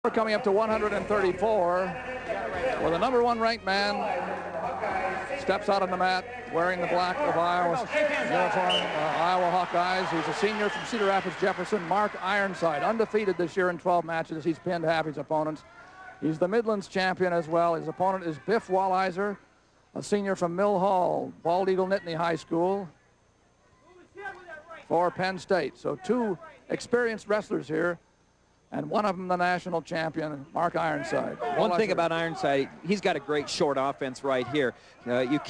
We're coming up to 134, where the #1 ranked man steps out on the mat wearing the black of Iowa's uniform, Iowa Hawkeyes. He's a senior from Cedar Rapids, Jefferson, Mark Ironside, undefeated this year in 12 matches. He's pinned half his opponents. He's the Midlands champion as well. His opponent is Biff Walizer, a senior from Mill Hall, Bald Eagle Nittany High School for Penn State. So two experienced wrestlers here, and one of them the national champion, Mark Ironside. One thing about Ironside, he's got a great short offense right here.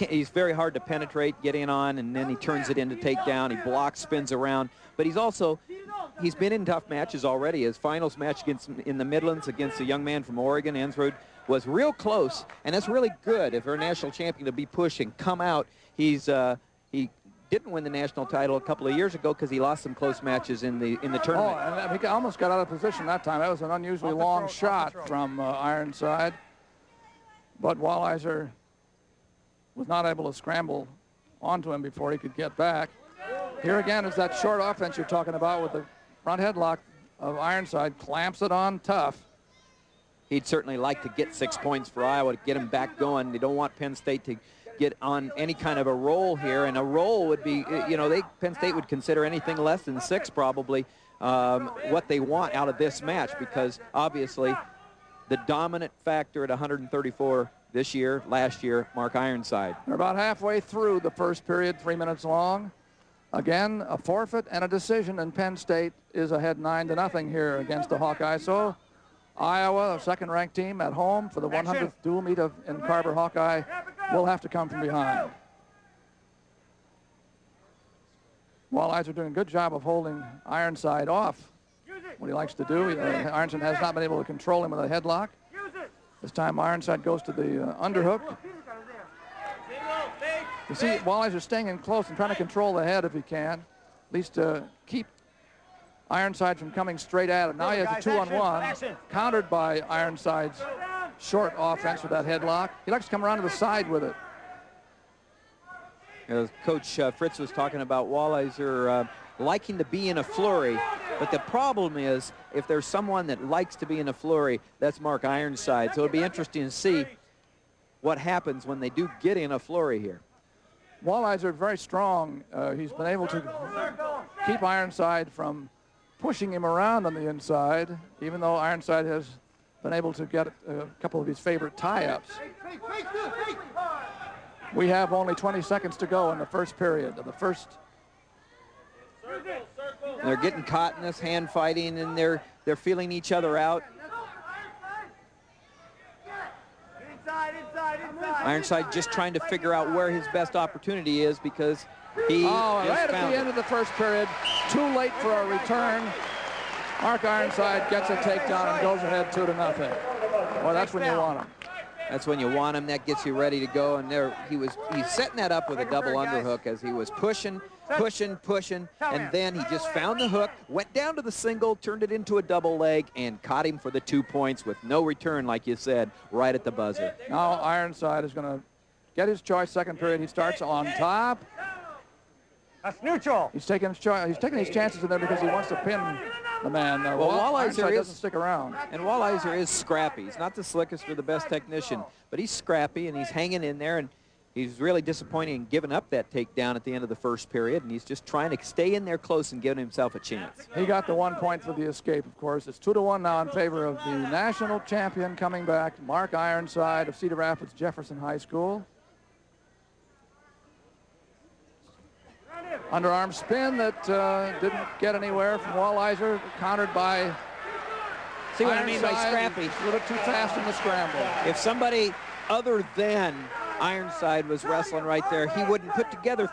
He's very hard to penetrate, get in on, and then he turns it into takedown. He blocks, spins around. But he's been in tough matches already. His finals match in the Midlands against a young man from Oregon, Ansrud, was real close, and that's really good if you're a national champion to be pushing, come out. He didn't win the national title a couple of years ago because he lost some close matches in the tournament. Oh, and he almost got out of position that time. That was an unusually long shot from Ironside. But Walizer was not able to scramble onto him before he could get back. Here again is that short offense you're talking about with the front headlock of Ironside. Clamps it on tough. He'd certainly like to get 6 points for Iowa to get him back going. They don't want Penn State to get on any kind of a roll here, and a roll would be, Penn State would consider anything less than 6 probably what they want out of this match, because obviously the dominant factor at 134 this year, last year, Mark Ironside. They're about halfway through the first period, 3 minutes long. Again, a forfeit and a decision, and Penn State is ahead 9-0 here against the Hawkeyes. So Iowa, a second-ranked team at home for the 100th dual meet in Carver Hawkeye, will have to come from behind. Walizer doing a good job of holding Ironside off. What he likes to do, Ironside has not been able to control him with a headlock. This time Ironside goes to the underhook. You see Walizer staying in close and trying to control the head if he can, at least to keep Ironside from coming straight at him. Now he has a 2-on-1, countered by Ironside's short offense with that headlock. He likes to come around to the side with it. Coach Fritz was talking about Walizer liking to be in a flurry, but the problem is if there's someone that likes to be in a flurry, that's Mark Ironside. So it'll be interesting to see what happens when they do get in a flurry here. Walizer very strong. He's been able to keep Ironside from pushing him around on the inside, even though Ironside has been able to get a couple of his favorite tie-ups. We have only 20 seconds to go in the first period of the first. They're getting caught in this hand fighting, and they're feeling each other out. Ironside just trying to figure out where his best opportunity is, because he right at the end of the first period, too late for a return. Mark Ironside gets a takedown and goes ahead 2-0. Well, that's when you want him. That's when you want him. That gets you ready to go. And there he's setting that up with a double underhook as he was pushing, and then he just found the hook, went down to the single, turned it into a double leg, and caught him for the 2 points with no return, like you said, right at the buzzer. Now Ironside is going to get his choice. Second period, he starts on top. That's neutral. He's taking his choice. He's taking his chances in there because he wants to pin the man. Well, Walizer doesn't stick around. And Walizer is scrappy. He's not the slickest or the best technician, but he's scrappy and he's hanging in there, and he's really disappointing in giving up that takedown at the end of the first period, and he's just trying to stay in there close and giving himself a chance. He got the 1 point for the escape, of course. It's 2-1 now in favor of the national champion coming back, Mark Ironside of Cedar Rapids, Jefferson High School. Underarm spin that didn't get anywhere from Walizer, countered by See what I mean by scrappy? A little too fast in the scramble. If somebody other than Ironside was wrestling right there, he wouldn't put together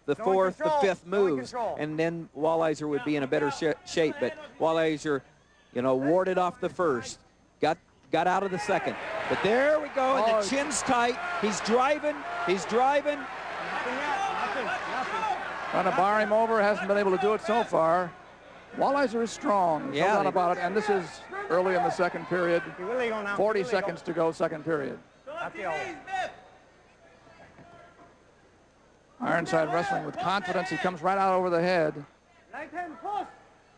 the fourth, the fifth moves, and then Walizer would be in a better shape. But Walizer, warded off the first, got out of the second. But there we go, and the chin's tight. He's driving. Trying to bar him over, hasn't been able to do it so far. Walizer is strong, no doubt about it, and this is early in the second period. 40 seconds to go, second period. Ironside wrestling with confidence. He comes right out over the head,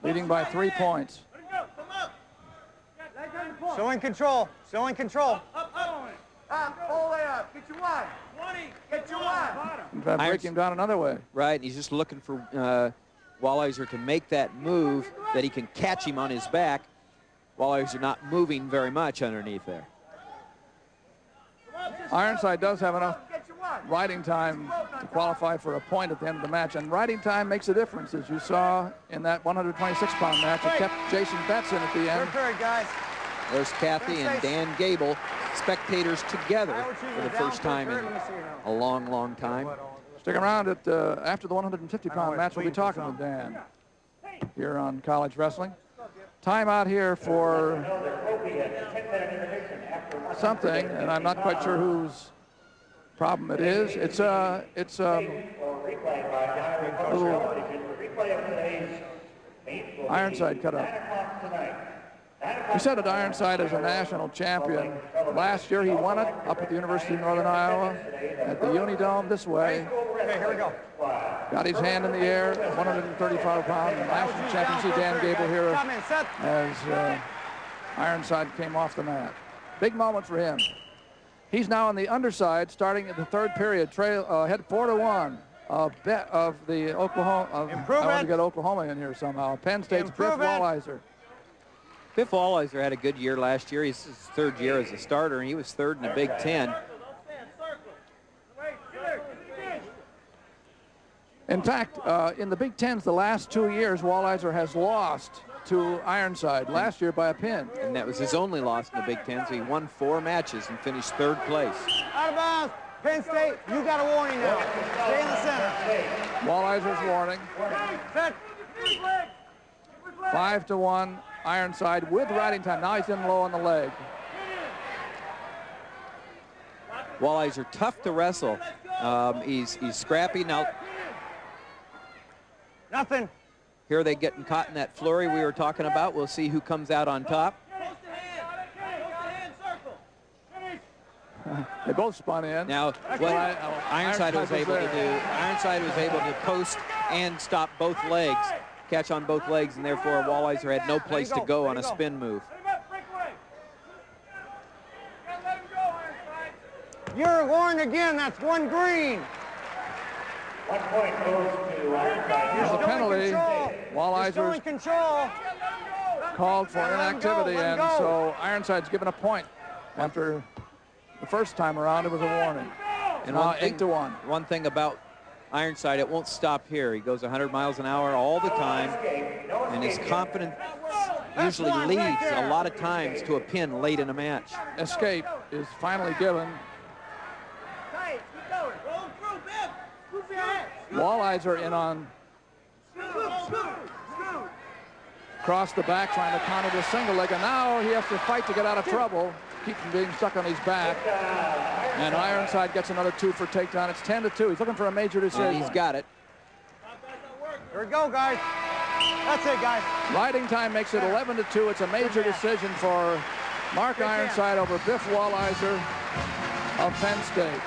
leading by 3 points. Still in control. Still in control. All the way up. Get your one. 20. Get your one. In fact, break him down another way. Right, and he's just looking for Walizer to make that move that he can catch him on his back. Walizer not moving very much underneath there. Ironside does have enough riding time to qualify for a point at the end of the match, and riding time makes a difference, as you saw in that 126-pound match. It kept Jason Betts in at the end. Third, guys. There's Kathy and Dan Gable, spectators together for the first time in a long, long time. Stick around at after the 150-pound match. We'll be talking with Dan here on College Wrestling. Timeout here for something, and I'm not quite sure whose problem it is. It's a little Ironside cut up. We said that Ironside is a national champion. Last year he won it up at the University of Northern Iowa at the Unidome this way. Okay, here we go. Got his hand in the air, 135-pound national champion. See Dan Gable here as Ironside came off the mat. Big moment for him. He's now on the underside, starting at the third period, head 4-1 of the Oklahoma. I want to get Oklahoma in here somehow. Penn State's Biff Walizer. Biff Walizer had a good year last year. He's his third year as a starter, and he was third in the Big Ten. In fact, in the Big Tens, the last 2 years, Walizer has lost to Ironside, last year by a pin. And that was his only loss in the Big Ten, so he won 4 matches and finished third place. Out of bounds. Penn State, you got a warning now. Stay in the center. Walizer's warning. Set. 5-1, Ironside with riding time. Now he's in low on the leg. Walizer tough to wrestle. He's scrappy. Now, Nothing. here are they getting caught in that flurry we were talking about. We'll see who comes out on top. They both spun in. Now, what Ironside was able to do, Ironside was able to post and stop both legs, catch on both legs, and therefore Walizer had no place to go on a spin move. You're warned again. That's 1 green. 1 point goes to Ironside. There's a penalty. You're still in Walizer's control. called for Let him go, inactivity, let him and go. so Ironside's given a point. After the first time around, it was a warning. And Now 8-1. One thing about Ironside, it won't stop here. He goes 100 miles an hour all the time, and his confidence usually leads a lot of times to a pin late in a match. Escape is finally given. Walizer in on cross the back, trying to counter the single leg, and now he has to fight to get out of trouble, keep from being stuck on his back. And Ironside gets another 2 for takedown. It's 10-2. He's looking for a major decision. And he's got it. Here we go, guys. That's it, guys. Riding time makes it 11-2. It's a major decision for Mark Ironside over Biff Walizer of Penn State.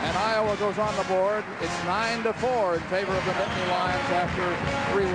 And Iowa goes on the board. It's 9-4 in favor of the Nittany Lions after 3